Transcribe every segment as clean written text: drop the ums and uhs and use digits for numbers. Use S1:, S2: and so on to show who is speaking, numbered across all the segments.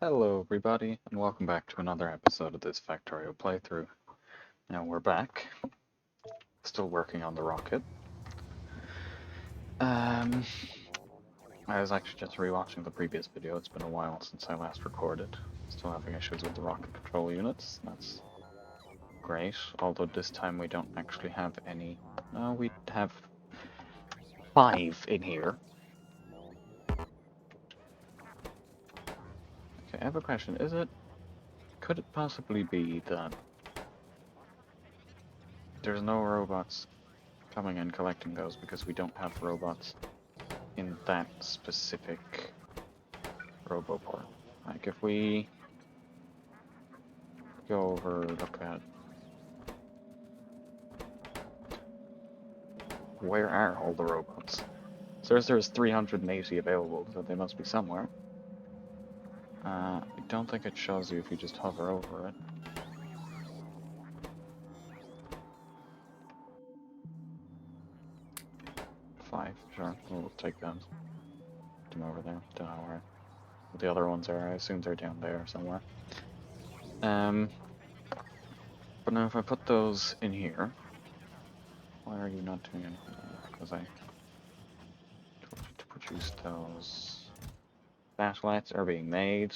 S1: Hello everybody, and welcome back to another episode of this Factorio playthrough. Now we're back, still working on the rocket. I was actually just rewatching the previous video. It's been a while since I last recorded. Still having issues with the rocket control units. That's great, although this time we don't actually have any. No, we have 5 in here. Okay, I have a question. Could it possibly be that there's no robots coming and collecting those because we don't have robots in that specific roboport? Like if we go over, look at where are all the robots? So there's 380 available, so they must be somewhere. I don't think it shows you if you just hover over it. Five, sure, we'll take them. Put them over there. Don't know where the other ones are. I assume they're down there somewhere. But now if I put those in here, why are you not doing anything? Because I to produce those satellites are being made.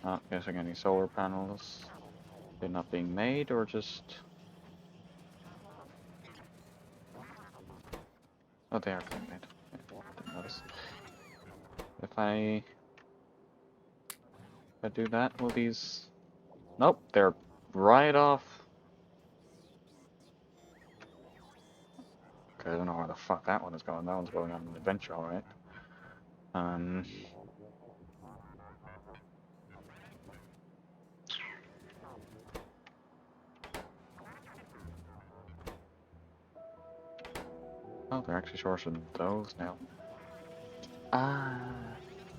S1: Not guessing any solar panels. They're not being made, or just... Oh, they are being made. Didn't notice. If I do that, will these... Nope, they're right off. Okay, I don't know where the fuck that one is going. That one's going on an adventure, alright. Oh, they're actually shorting those now.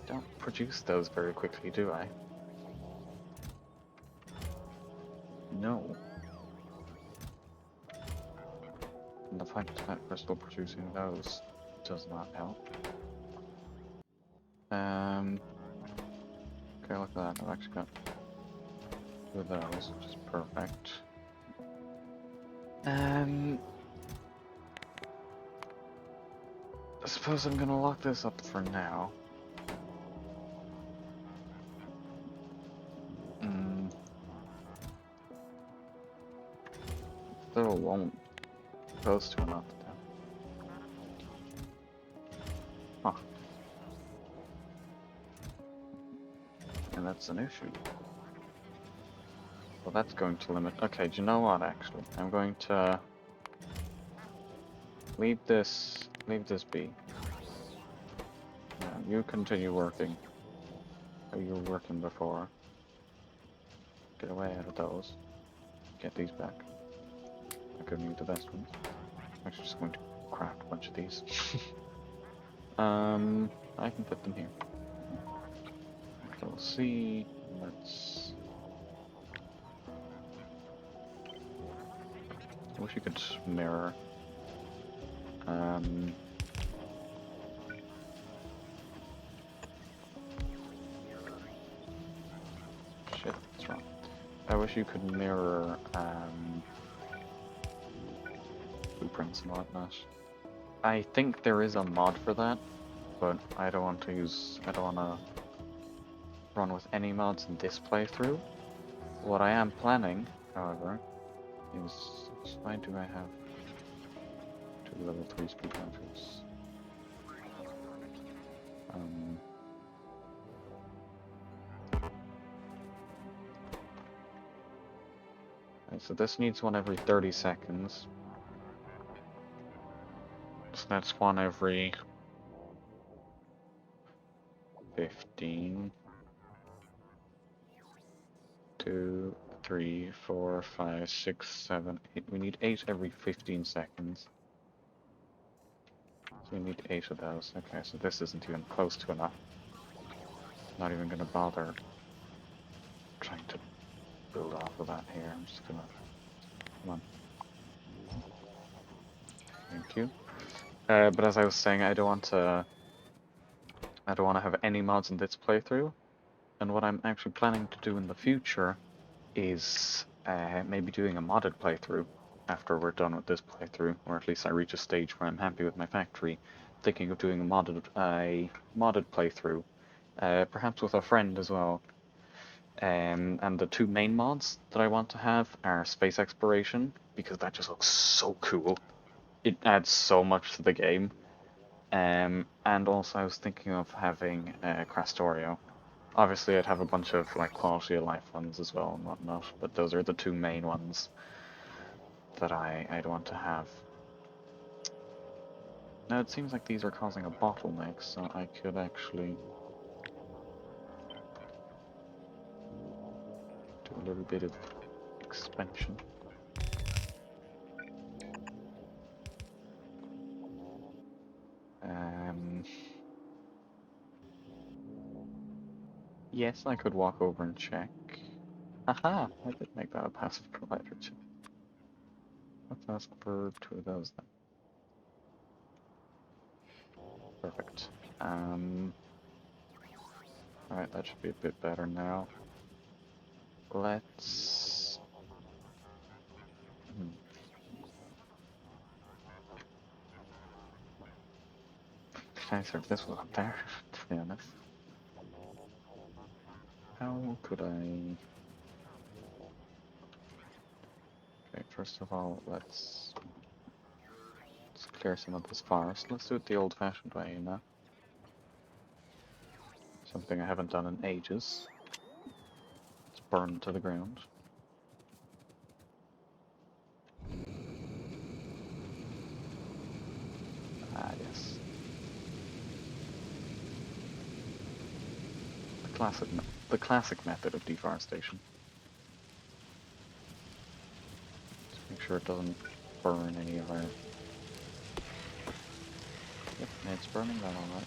S1: Don't produce those very quickly, do I? No. And the fact that we're still producing those does not help. Okay, look at that. I've actually got 2 of those, which is perfect. I suppose I'm gonna lock this up for now. Still won't close to enough. Huh. And that's an issue. Well, that's going to limit... Okay, do you know what, actually? I'm going to... leave this be. You continue working. How you were working before. Get away out of those. Get these back. I'm giving you the best ones. I'm actually just going to craft a bunch of these. I can put them here. Control C. Let's... I wish you could mirror. Shit, what's wrong? I wish you could mirror, blueprints and whatnot. I think there is a mod for that, but I don't want to run with any mods in this playthrough. What I am planning, however, is... why do I have 2 level 3 speed launchers? Okay, so this needs one every 30 seconds. So that's one every 15. 2, 3, 4, 5, 6, 7, 8. We need 8 every 15 seconds. So we need 8 of those. Okay, so this isn't even close to enough. Not even gonna bother trying to build off of that here. I'm just gonna... Come on. Thank you. But as I was saying, I don't want to I don't want to have any mods in this playthrough. And what I'm actually planning to do in the future is maybe doing a modded playthrough after we're done with this playthrough, or at least I reach a stage where I'm happy with my factory. Thinking of doing a modded playthrough, perhaps with a friend as well. And the two main mods that I want to have are space exploration, because that just looks so cool. It adds so much to the game. And also I was thinking of having Crastorio. Obviously, I'd have a bunch of like quality of life ones as well and whatnot, but those are the two main ones that I'd want to have. Now it seems like these are causing a bottleneck, so I could actually do a little bit of expansion. Yes, I could walk over and check. Haha, I did make that a passive provider check. Let's ask for two of those then. Perfect. Alright, that should be a bit better now. Let's... Can I serve this one up there, to be honest? How could I... Okay, first of all, let's clear some of this forest. Let's do it the old-fashioned way, you know? Something I haven't done in ages. It's burned to the ground. Ah, yes. The classic method of deforestation. Just make sure it doesn't burn any of our... Yep, it's burning that alright.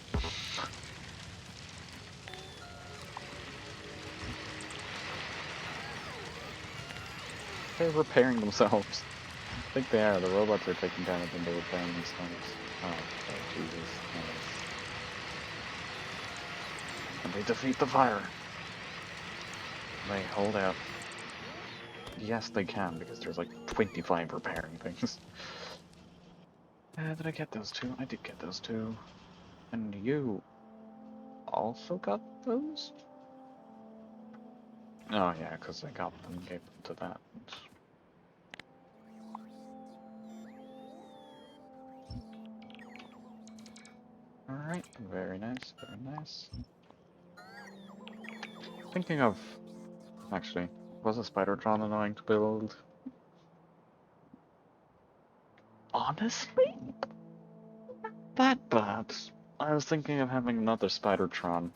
S1: They're repairing themselves. I think they are. The robots are taking damage and they're repairing themselves. Oh, okay, Jesus. Nice. And they defeat the fire. They hold out. Yes, they can, because there's like 25 repairing things. Did I get those two? I did get those two. And you also got those? Oh yeah, because I got them and gave them to that. Alright, very nice, very nice. Thinking of... Actually, was a Spidertron annoying to build? Honestly? That bad. I was thinking of having another Spidertron,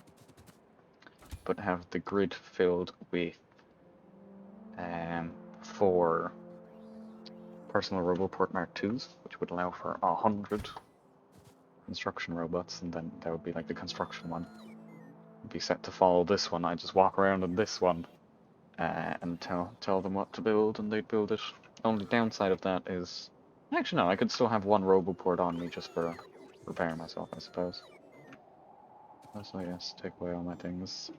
S1: but have the grid filled with 4 personal Roboport Mark IIs, which would allow for 100 construction robots, and then that would be like the construction one. It'd be set to follow this one. I just walk around in this one and tell them what to build, and they'd build it. Only downside of that is, actually no, I could still have one Roboport on me just for repairing myself, I suppose. So yes, take away all my things.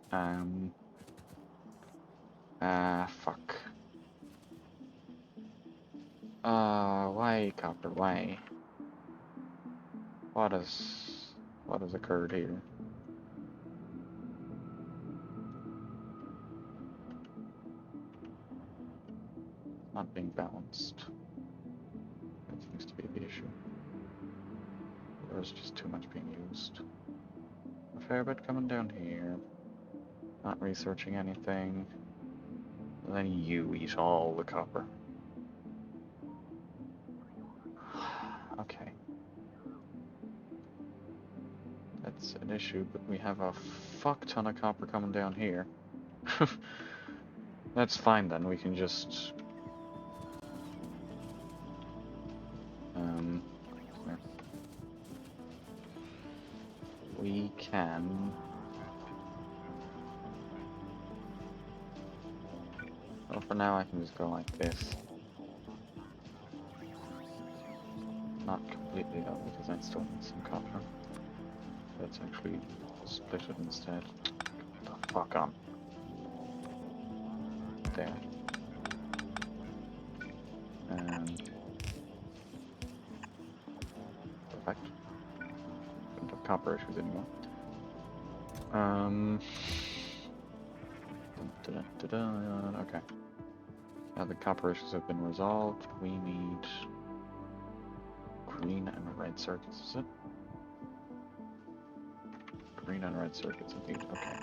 S1: Fuck. Why, Copper, why? What has occurred here? Not being balanced. That seems to be the issue. There's just too much being used. A fair bit coming down here. Not researching anything. And then you eat all the copper. Okay. That's an issue, but we have a fuck ton of copper coming down here. That's fine then, we can just... we can... Well, for now I can just go like this. Not completely though, because I still need some copper. That's actually split it instead. Get the fuck on. There. Perfect. Don't have copper issues anymore. Okay. Now the copper issues have been resolved. We need green and red circuits, is it? Green and red circuits indeed, okay.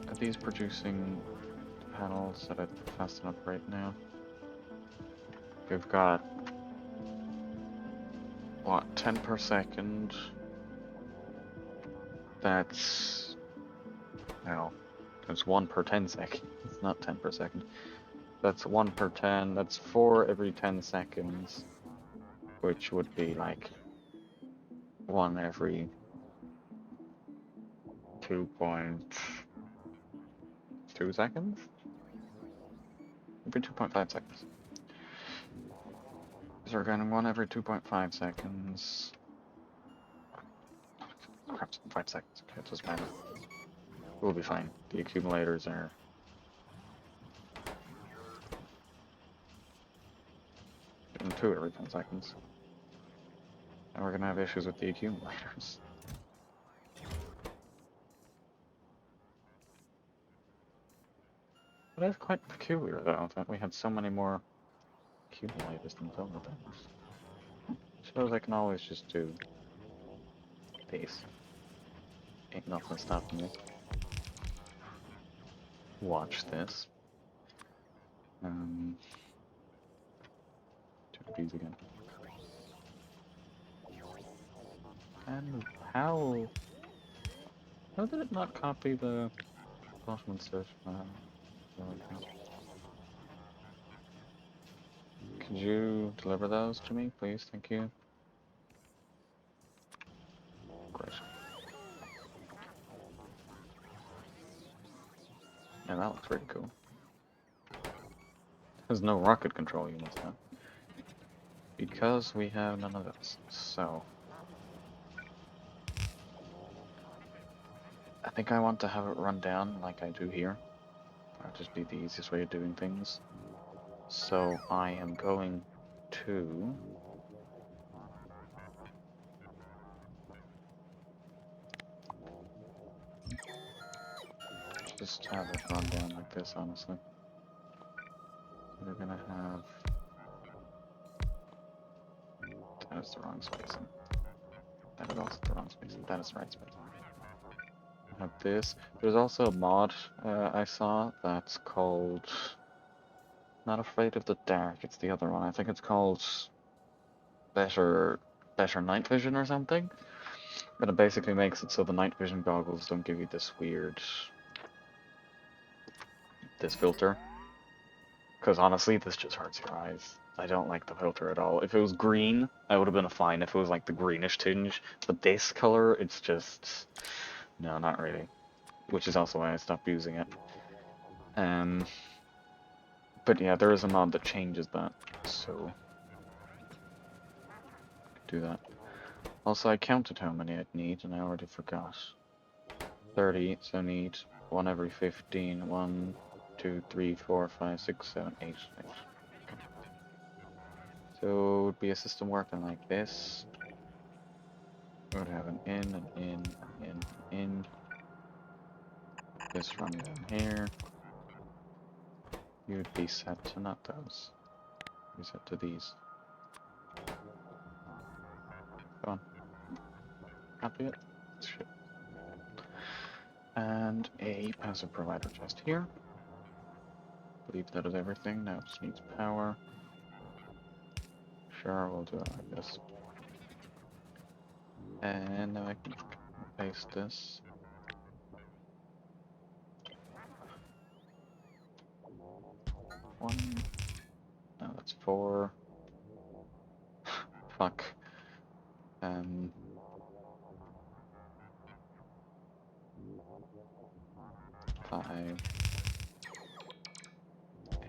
S1: Are these producing panels that are fast enough right now? We've got, what, 10 per second? That's, no, that's 1 per 10 seconds. It's not 10 per second. That's 1 per 10, that's 4 every 10 seconds, which would be like 1 every 2.2 seconds? Every 2.5 seconds. So we're getting 1 every 2.5 seconds. Crap, 5 seconds. Okay, it doesn't matter. We'll be fine. The accumulators are... getting 2 every 10 seconds. And we're gonna have issues with the accumulators. But that's quite peculiar, though, that we had so many more accumulators than total damage. Shows I can always just do these. Ain't nothing stopping me. Watch this. Do these again. And how did it not copy the bottom insert? Could you deliver those to me, please? Thank you. Great. Yeah, that looks pretty cool. There's no rocket control units now. Because we have none of those. So I think I want to have it run down like I do here. That'll just be the easiest way of doing things. So I am going to just have it run down like this, honestly. We're gonna have... that is the wrong spacing. That is also the wrong spacing. That is the right spacing. Have this. There's also a mod I saw that's called... Not Afraid of the Dark, it's the other one. I think it's called Better Night Vision or something. But it basically makes it so the night vision goggles don't give you this weird... this filter. Because honestly, this just hurts your eyes. I don't like the filter at all. If it was green, I would have been fine if it was like the greenish tinge. But this color, it's just... no, not really. Which is also why I stopped using it. But yeah, there is a mod that changes that, so... do that. Also, I counted how many I'd need, and I already forgot. 30, so I need 1 every 15. 1, 2, 3, 4, 5, 6, 7, 8. Okay. So it would be a system working like this. We would have an in, an in, an in, an in. This run down here. You would be set to not those. Be set to these. Go on. Copy it. Shit. And a passive provider chest here. I believe that is everything. Now it just needs power. Sure, we'll do it like this. And now I can paste this. One. No, that's 4. Fuck. 5.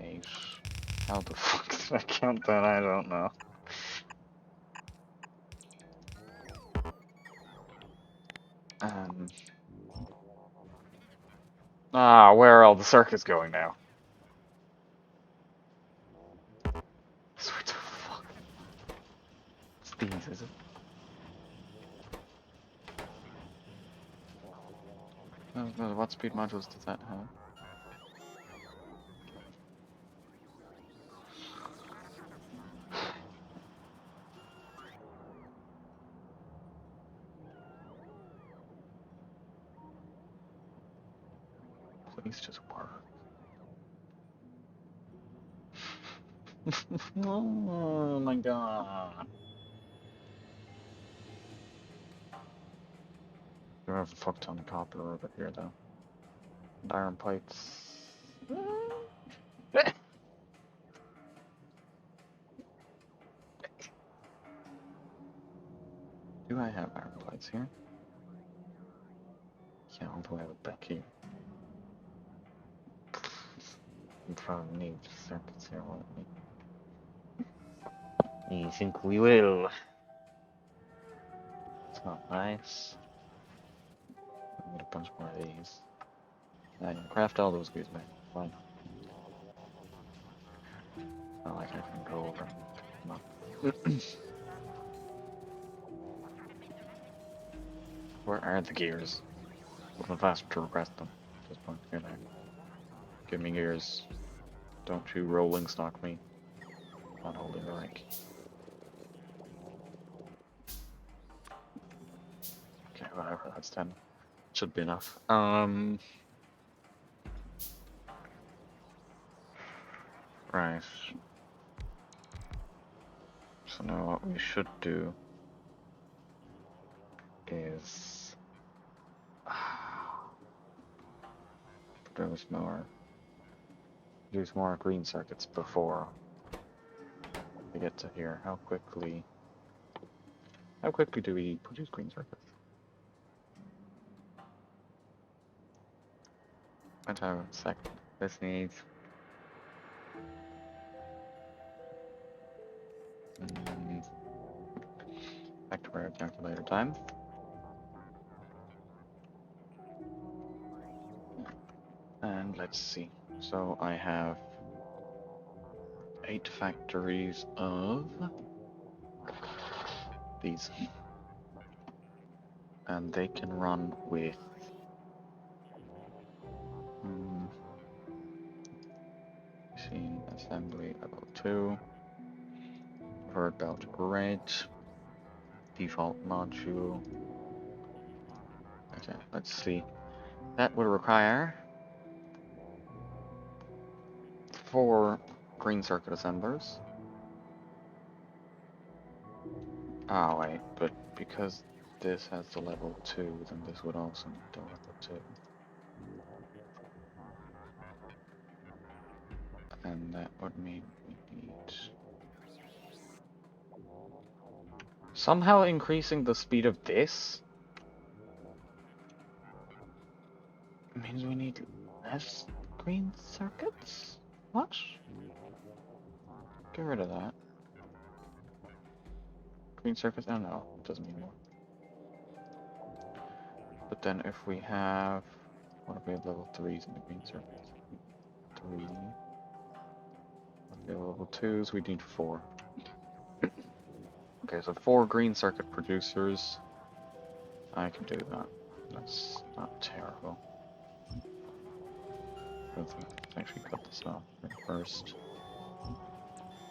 S1: 8. How the fuck did I count that? I don't know. Ah, where are all the circuits going now? What the fuck? It's these, is it? What speed modules does that have? Please just work. Oh my god. We have a fuck ton of copper over here though. And iron plates. Do I have iron plates here? Yeah, do I have it back here? We probably need circuits here, won't we? You think we will? It's not nice. I need a bunch more of these. I can craft all those goods, man. Fine. Not like I can go over and pick them up. Where are the gears? Would have asked to request them at this point. Here they are. Give me gears. Don't you rolling stock me. Not holding the rank. Okay, whatever, that's 10. Should be enough. Right. So now what we should do is produce more green circuits before we get to here. How quickly do we produce green circuits? Might have a second. This needs Factorio calculator time. And let's see. So I have 8 factories of these. And they can run with machine assembly level 2. Convert belt red. Default module. Okay, let's see. That would require 4 green circuit assemblers. Oh wait, but because this has the level 2, then this would also need the level 2. And that would mean we need... Somehow increasing the speed of this means we need less green circuits? What? Get rid of that. Green circuits? Oh no, it doesn't mean more. But then if we have... What if we have level 3s in the green circuits? 3... Okay, level 2s, we need 4. Okay, so 4 green circuit producers. I can do that. That's not terrible. Let's actually cut this off first.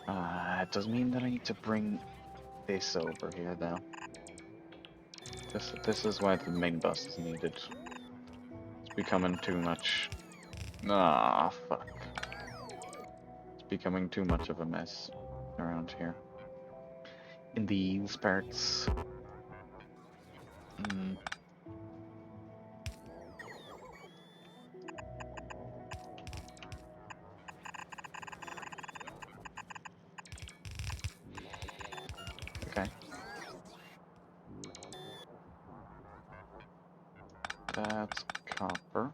S1: It does mean that I need to bring this over here, though. This is why the main bus is needed. It's becoming too much. Ah, fuck. It's becoming too much of a mess around here. In these parts. Okay. That's copper.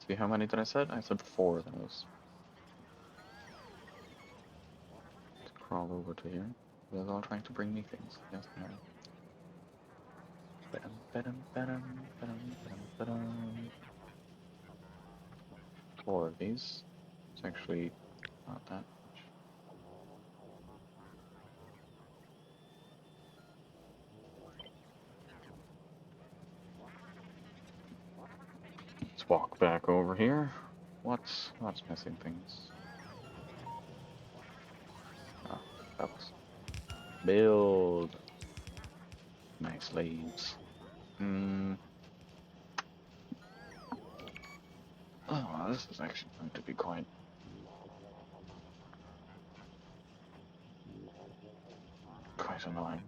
S1: See how many did I said? I said 4 of those. Let's crawl over to here. They're all trying to bring me things. Yes, they are. Four of these. It's actually not that much. Let's walk back over here. What's missing things? Oh, pebbles. Build. Nice leaves. Oh, this is actually going to be quite annoying.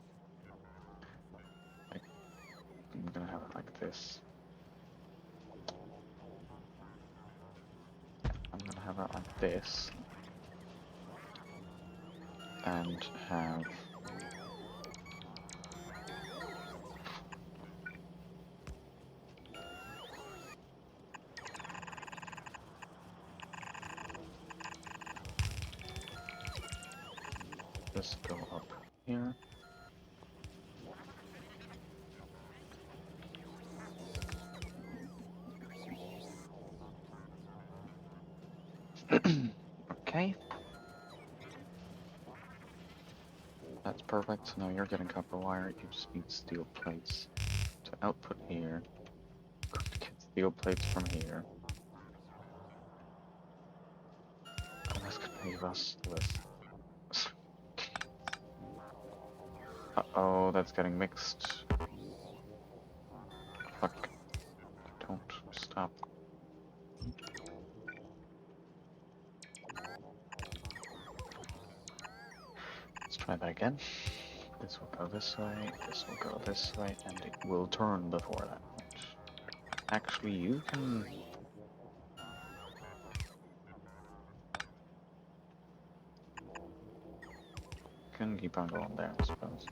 S1: Like, I'm gonna have it like this. I'm gonna have it like this. And have this go up here. Okay. That's perfect. So now you're getting copper wire. You just need steel plates to output here. Get steel plates from here. And that's gonna leave us this. Uh-oh, that's getting mixed. Fuck. Don't stop. Let's try that again. This will go this way, this will go this way, and it will turn before that point. Actually, you can keep on going there, I suppose.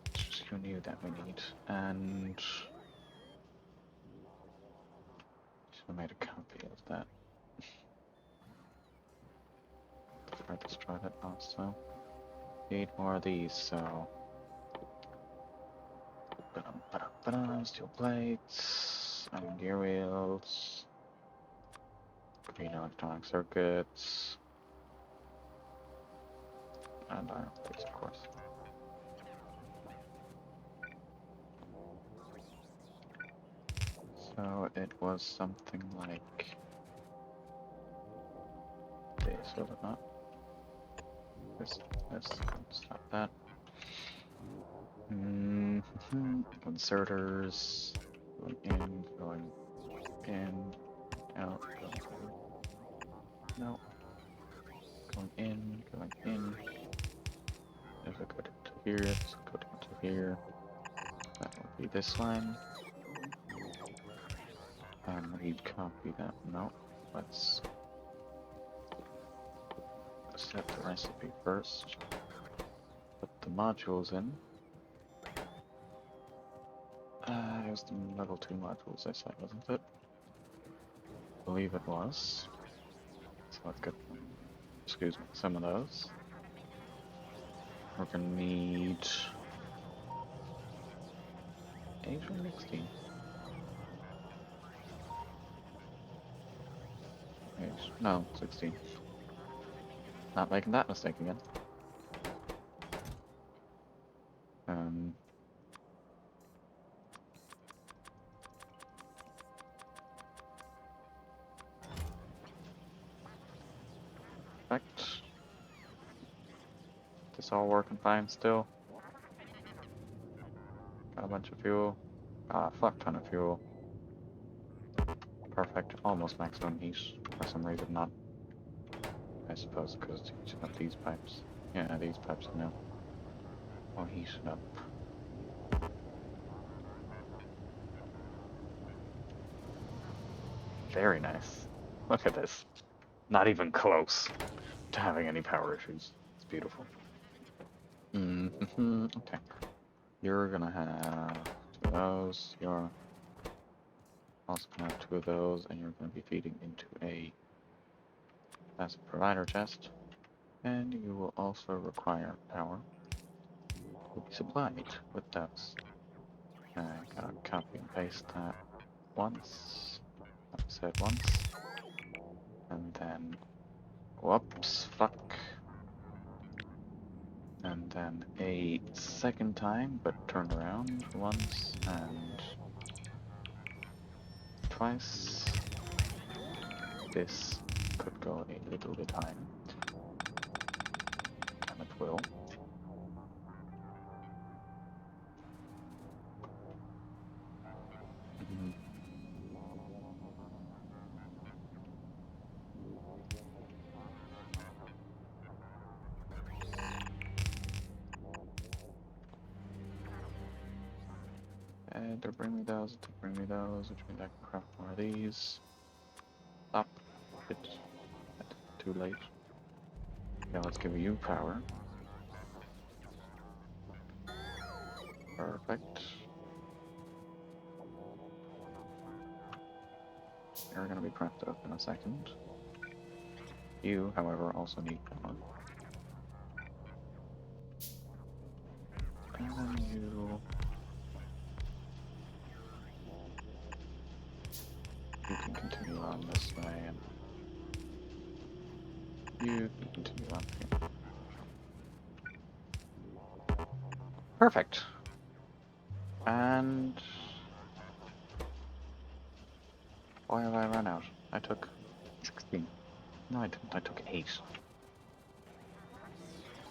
S1: It's just you knew that we need, and should have made a copy of that. I destroyed it also. Need more of these, so steel plates, and gear wheels, green electronic circuits, and iron plates, of course. So it was something like this, was it not? This, stop that. Inserters, going in, out, going in, no, going in. If I go to here, let's go down to here. That will be this line. We'd copy that. No, let's set the recipe first. Put the modules in. It was the level 2 modules I said, wasn't it? I believe it was. So let's get, excuse me, some of those. We're gonna need 8 or 16. 8, no, 16. Not making that mistake again. Perfect. This all working fine still. Got a bunch of fuel. Got a fuck ton of fuel. Perfect. Almost maximum heat. For some reason not. I suppose because it's heating up these pipes. Yeah, these pipes are now all heated up. Very nice. Look at this. Not even close to having any power issues. It's beautiful. Okay. You're gonna have 2 of those. You're also gonna have 2 of those, and you're gonna be feeding into a massive provider chest. And you will also require power. will be supplied with those. I gotta copy and paste that once. That was said once. And then, whoops, fuck. And then a second time, but turned around once and twice. This could go a little bit higher. And it will. Mhm. And to bring me those, which means I can craft more of these. Stop. It's too late. Yeah, let's give you power. Perfect. You're gonna be crafted up in a second. You, however, also need power. And then you can continue on this way, and you can continue on here. Perfect. And why have I run out? I took 16. No, I didn't. I took 8.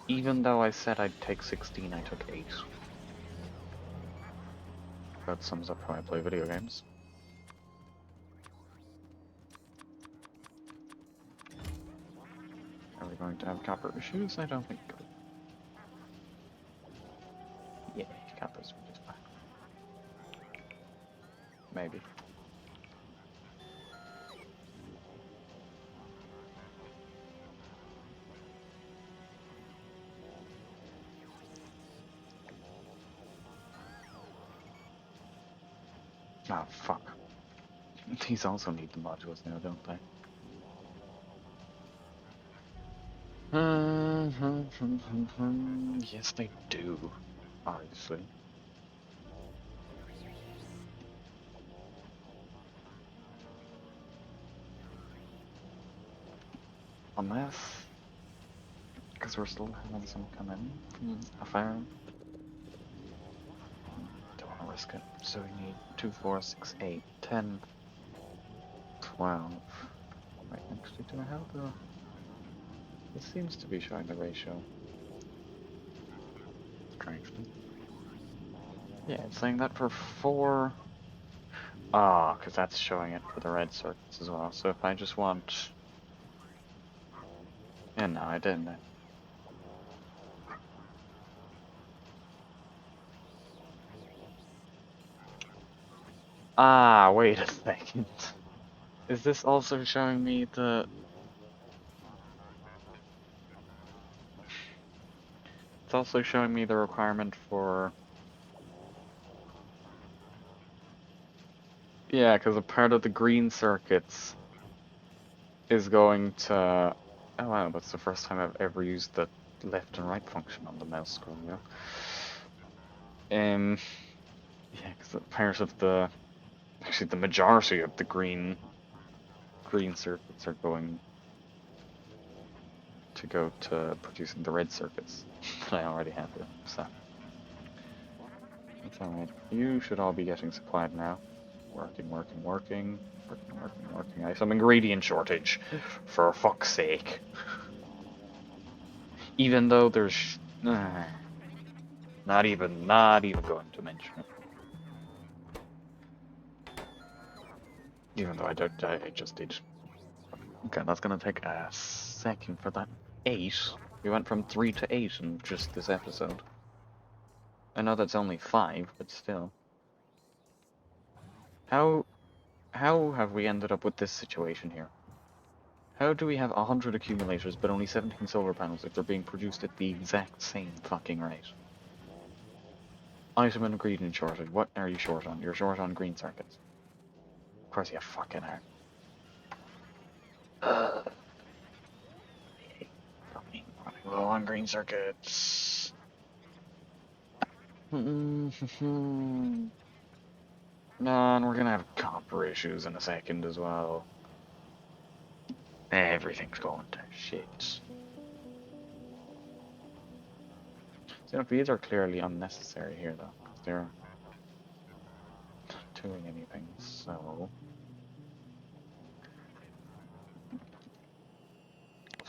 S1: Even though I said I'd take 16, I took 8. That sums up how I play video games. Are we going to have copper issues? I don't think so. Yeah, copper's just fine. Maybe. Oh, fuck. These also need the modules now, don't they? Yes, they do. Obviously. Unless... because we're still having some come in from a fire. Don't want to risk it. So we need 2, 4, 6, 8, 10, 12. Wait, actually, do I have the... It seems to be showing the ratio. Strangely. Yeah, it's saying that for 4... Ah, because that's showing it for the red circuits as well. So if I just want... Yeah, no, I didn't. Ah, wait a second. Is this also showing me the... It's also showing me the requirement for... Yeah, because a part of the green circuits is going to... Oh wow, that's the first time I've ever used the left and right function on the mouse scroll wheel. Yeah, because part of the... Actually, the majority of the green circuits are going to go to producing the red circuits that I already have here, so... That's alright. You should all be getting supplied now. Working. I have some ingredient shortage, for fuck's sake. Even though there's... not even going to mention it. Even though I just did. Okay, that's gonna take a second for that 8. We went from 3 to 8 in just this episode. I know that's only 5, but still. How have we ended up with this situation here? How do we have 100 accumulators but only 17 solar panels if they're being produced at the exact same fucking rate? Item and ingredient shortage. What are you short on? You're short on green circuits. Of course you fucking are. Fucking running low on green circuits. No, and we're gonna have copper issues in a second as well. Everything's going to shit. So these are clearly unnecessary here, though, because they're not doing anything. So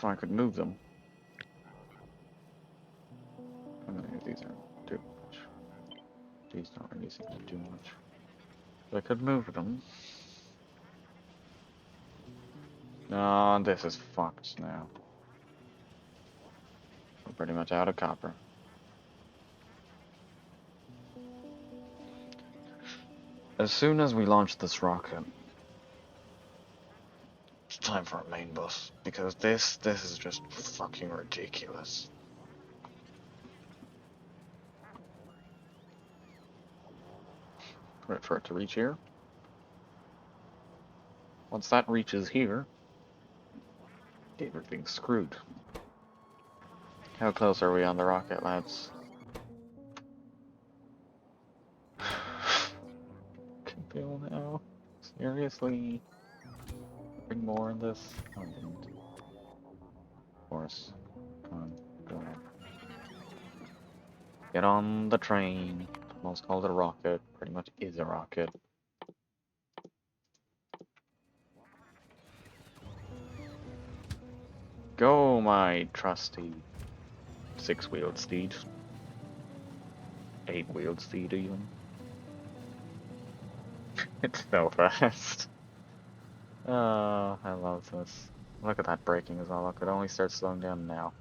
S1: I could move them. How many of these are too much? These don't really seem to do much. But I could move them. No, this is fucked now. We're pretty much out of copper. As soon as we launch this rocket, it's time for a main bus, because this is just fucking ridiculous. Wait for it to reach here. Once that reaches here, everything's screwed. How close are we on the rocket, lads? Can feel now. Seriously? Bring more in this? Oh, I didn't. Of course. Come on, go ahead. Get on the train. Most call it a rocket. Pretty much is a rocket. Go, my trusty six-wheeled steed. Eight-wheeled steed, even. It's so fast. Oh, I love this. Look at that braking as well. Look, it only starts slowing down now.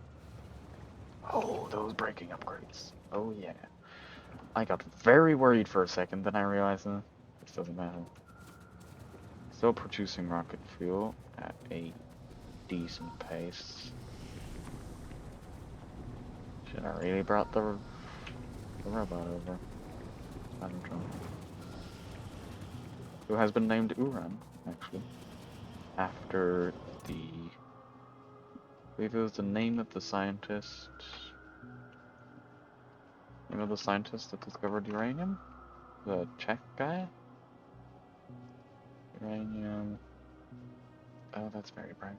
S1: Oh, those braking upgrades. Oh, yeah. I got very worried for a second, then I realized this doesn't matter. Still producing rocket fuel at a decent pace. Should I really brought the robot over? I don't know. Who has been named Uran, actually. After the... I believe it was the name of the scientist... You know the scientist that discovered uranium? The Czech guy? Uranium... Oh, that's very bright.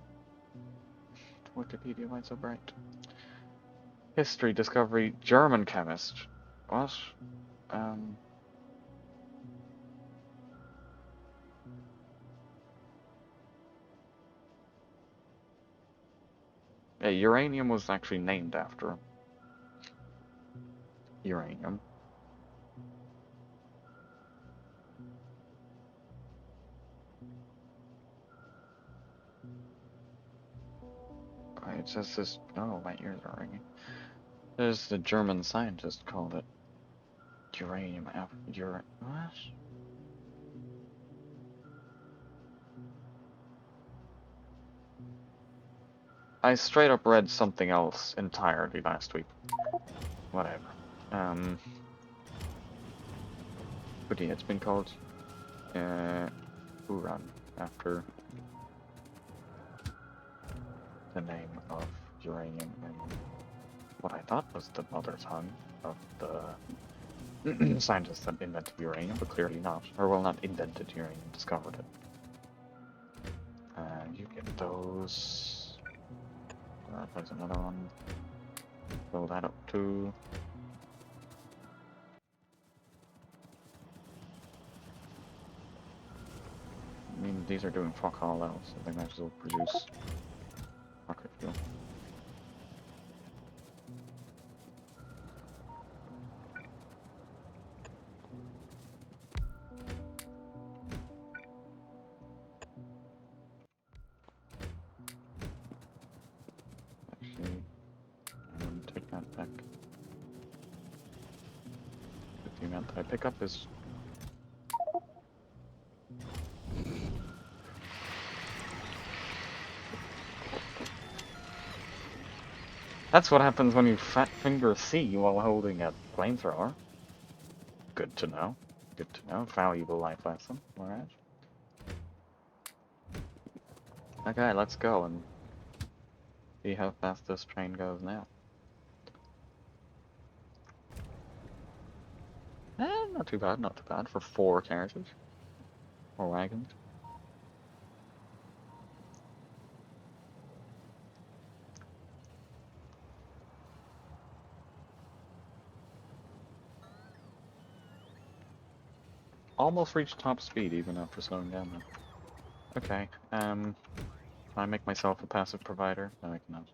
S1: Wikipedia, why so bright? History, discovery, German chemist. What? Yeah, uranium was actually named after him. Uranium. It says this. Oh, my ears are ringing. There's the German scientist called it uranium. What? I straight up read something else entirely last week. Whatever. But yeah, it's been called Uran after the name of uranium and what I thought was the mother tongue of the scientists that invented uranium, but clearly not. Or, well, not invented uranium, discovered it. You get those. There's another one. Fill that up too. I mean, these are doing fuck all else, so they might as well produce rocket fuel. Actually, take that back. The amount that I pick up is... That's what happens when you fat finger C while holding a flamethrower. Good to know. Good to know. Valuable life lesson. Alright. Okay, let's go and see how fast this train goes now. Not too bad, not too bad for 4 carriages. Or wagons. Almost reached top speed even after slowing down then. Okay, can I make myself a passive provider? No, I cannot.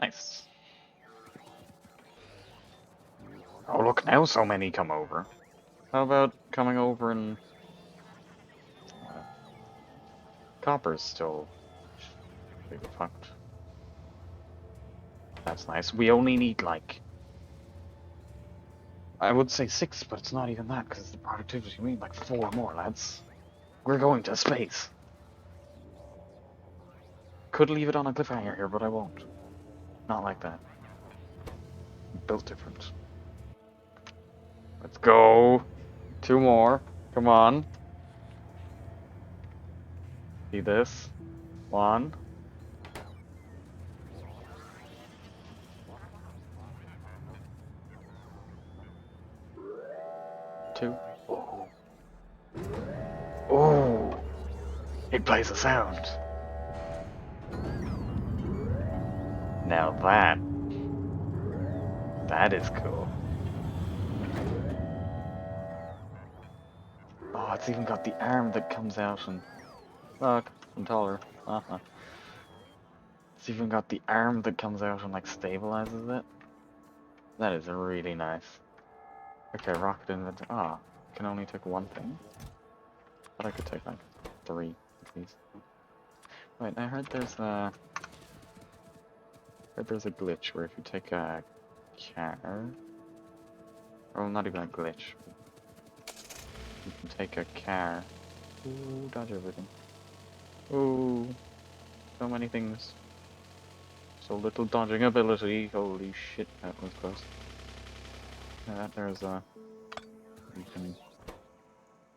S1: Nice. Oh look, now so many come over. How about coming over and... Copper's still... big fucked. That's nice. We only need, like... I would say 6, but it's not even that, because the productivity, we need like 4 more, lads. We're going to space. Could leave it on a cliffhanger here, but I won't. Not like that. Built different. Let's go. 2 more. Come on. See this? 1. 2. Oh. Oh. It plays a sound. Now that is cool. Oh, it's even got the arm that comes out and... Look, I'm taller. It's even got the arm that comes out and like stabilizes it. That is really nice. Okay, rocket inventory. Ah, can only take 1 thing. But I could take like 3 at least. Wait, I heard there's a glitch where if you take a car, or not even a glitch, you can take a car. Ooh, dodge everything. Ooh, so many things. So little dodging ability. Holy shit, that was close. Yeah, there's a... You can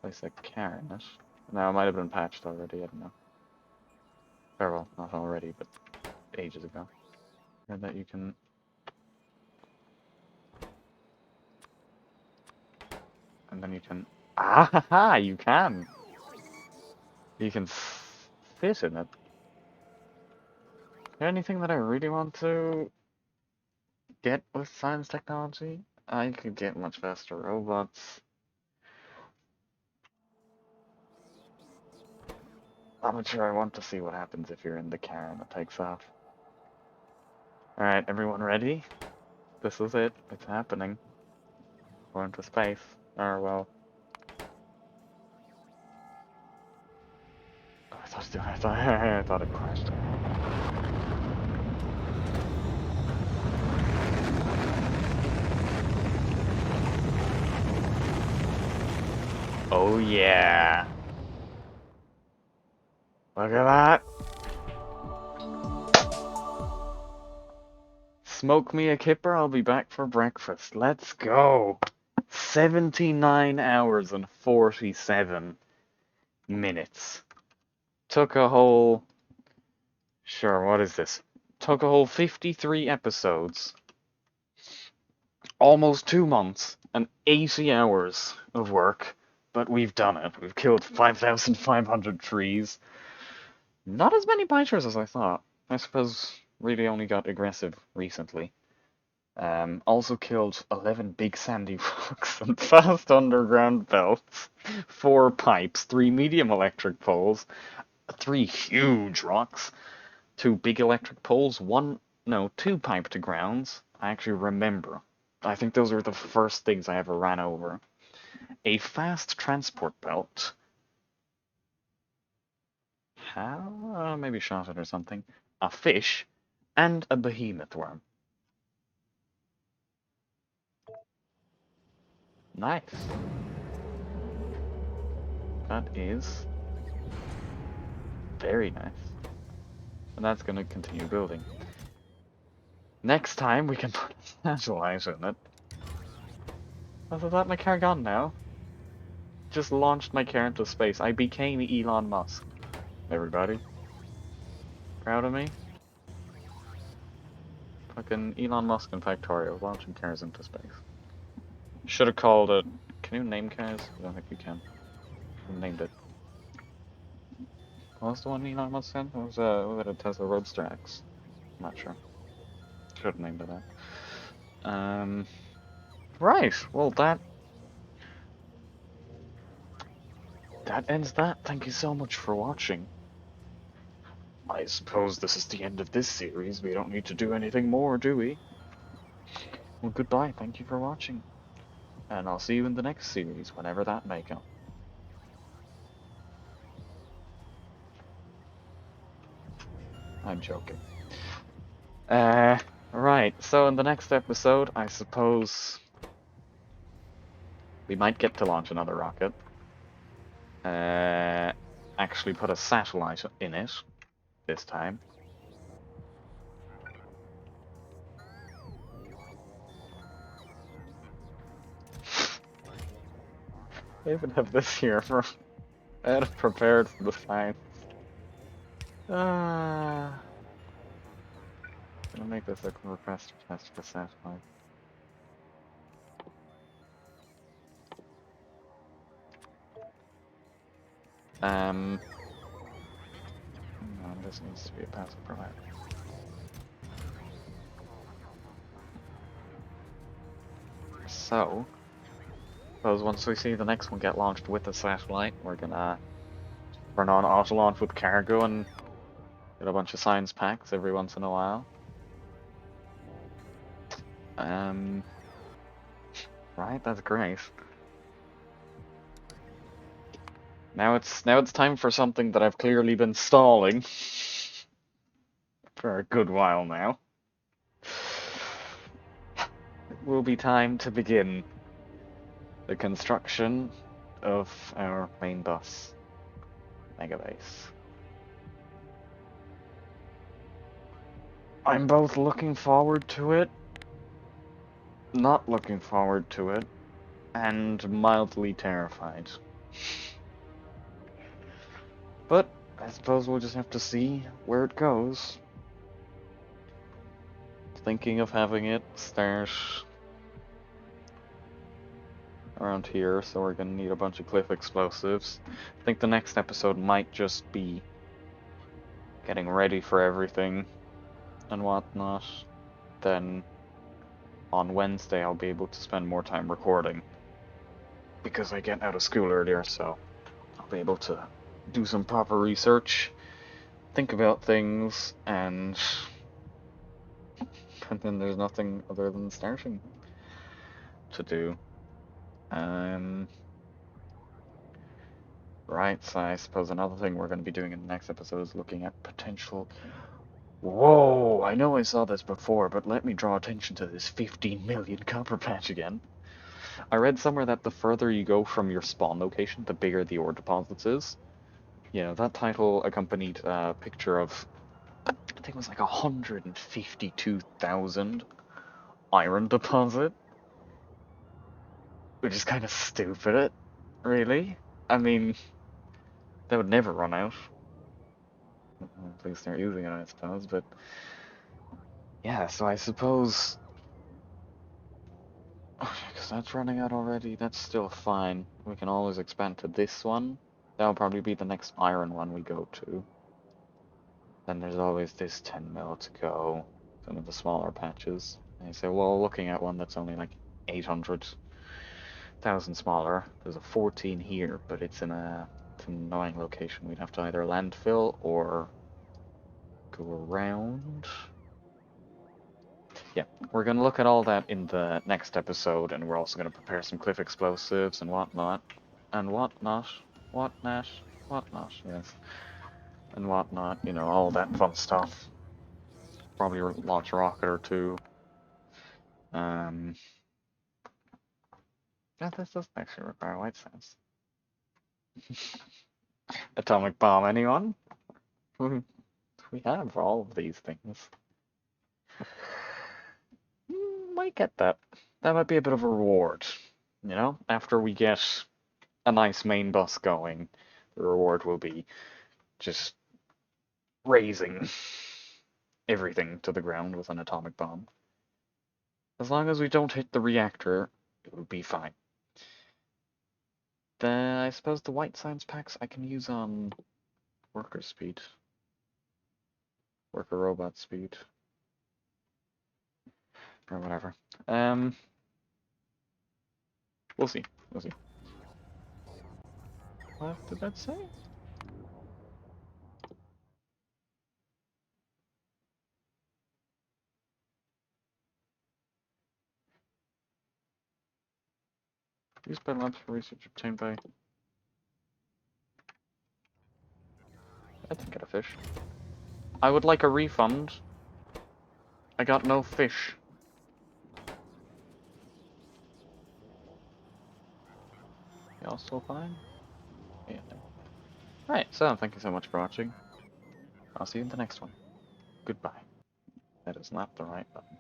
S1: place a car in it. Now, it might have been patched already, I don't know. Or, well, not already, but ages ago. Heard that you can... And then you can... Ah ha ha! You can! You can fit in it. Anything that I really want to get with science technology? I could get much faster robots. I'm not sure I want to see what happens if you're in the car and it takes off. Alright, everyone ready? This is it. It's happening. We're into space. Or, well... I thought it crashed. Oh yeah! Look at that! Smoke me a kipper, I'll be back for breakfast. Let's go! 79 hours and 47 minutes. Took a whole... Sure, what is this? Took a whole 53 episodes. Almost 2 months and 80 hours of work. But we've done it. We've killed 5,500 trees. Not as many biters as I thought. I suppose really only got aggressive recently. Also killed 11 big sandy rocks and fast underground belts, 4 pipes, 3 medium electric poles, 3 huge rocks, 2 big electric poles, 2 pipe to grounds. I actually remember. I think those were the first things I ever ran over. A fast transport belt. How? Maybe shot it or something. A fish, and a behemoth worm. Nice. That is very nice. And that's going to continue building. Next time we can put a satellite in it. I thought my car gone now. Just launched my car into space. I became Elon Musk. Everybody. Proud of me? Fucking Elon Musk and Factorio launching cars into space. Should have called it. Can you name cars? I don't think you can. Who named it? What was the one Elon Musk said? Was it a Tesla Roadster X? I'm not sure. Should have named it that. Right. Well, that ends that. Thank you so much for watching. I suppose this is the end of this series. We don't need to do anything more, do we? Well, goodbye. Thank you for watching. And I'll see you in the next series, whenever that may come. I'm joking. Right. So in the next episode, I suppose we might get to launch another rocket. Actually put a satellite in it this time. I even have this here for I had it prepared for the science. Gonna make this a request test for satellite. No, this needs to be a passive provider. So, suppose once we see the next one get launched with a satellite, we're gonna run on auto launch with cargo and get a bunch of science packs every once in a while. Right, that's great. Now it's time for something that I've clearly been stalling for a good while now. It will be time to begin the construction of our main bus megabase. I'm both looking forward to it, not looking forward to it, and mildly terrified. But I suppose we'll just have to see where it goes. Thinking of having it start around here, so we're gonna need a bunch of cliff explosives. I think the next episode might just be getting ready for everything and whatnot. Then on Wednesday I'll be able to spend more time recording because I get out of school earlier, so I'll be able to do some proper research, think about things, and then there's nothing other than starting to do. Right, so I suppose another thing we're going to be doing in the next episode is looking at potential... Whoa, I know I saw this before, but let me draw attention to this 15 million copper patch again. I read somewhere that the further you go from your spawn location, the bigger the ore deposits is. Yeah, that title accompanied a picture of, I think it was like 152,000 iron deposit, which is kind of stupid, really. I mean, they would never run out. Please start using it, I suppose, but yeah, so I suppose because that's running out already, that's still fine. We can always expand to this one. That'll probably be the next iron one we go to. Then there's always this 10 mil to go, some of the smaller patches. And you say, well, looking at one that's only like 800,000 smaller, there's a 14 here, but it's in an annoying location. We'd have to either landfill or go around. Yeah, we're going to look at all that in the next episode, and we're also going to prepare some cliff explosives and whatnot. And whatnot. Whatnot. Whatnot, yes. And whatnot, you know, all that fun stuff. Probably launch a rocket or two. Yeah, this doesn't actually require white sands. Atomic bomb, anyone? We have all of these things. might get that. That might be a bit of a reward. You know, after we get a nice main bus going, the reward will be just razing everything to the ground with an atomic bomb. As long as we don't hit the reactor, it will be fine. Then I suppose the white science packs I can use on worker speed. Worker robot speed. Or whatever. We'll see. We'll see. What did that say? Used by labs for research obtained by... I didn't get a fish. I would like a refund. I got no fish. Y'all still fine? Yeah. Right, so thank you so much for watching. I'll see you in the next one. Goodbye. That is not the right button.